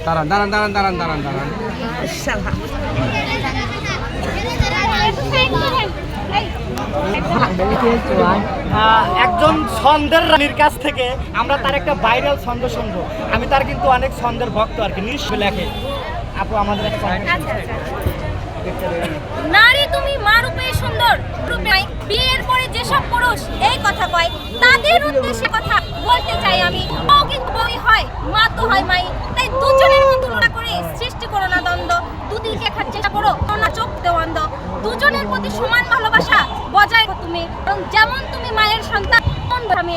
দাঁড়ান দাঁড়ান দাঁড়ান দাঁড়ান দাঁড়ান দাঁড়ান একজন ছন্দের রানীর কাছ থেকে আমরা তার একটা ভাইরাল ছন্দ শুনবো। আমি তার কিন্তু অনেক ছন্দের ভক্ত আর কি, নিশ্চয় লেখে। আপু আমাদের একটা নারী তুমি মা রূপে সুন্দর, রূপে বিয়ের পরে যেসব পুরুষ এই কথা কয় তাদের উদ্দেশ্যে কথা বলতে চাই আমি। ও কিন্তু বই হয়, মা তো হয় মাই, তাই দুজনের মধ্যে তুলনা করে সৃষ্টি করো না দ্বন্দ্ব। দুদিকে দেখার চেষ্টা করো না চোখ দেও অন্ধ। দুজনের প্রতি সমান ভালোবাসা বজায় রাখো তুমি, কারণ যেমন তুমি মায়ের সন্তান তেমন আমি।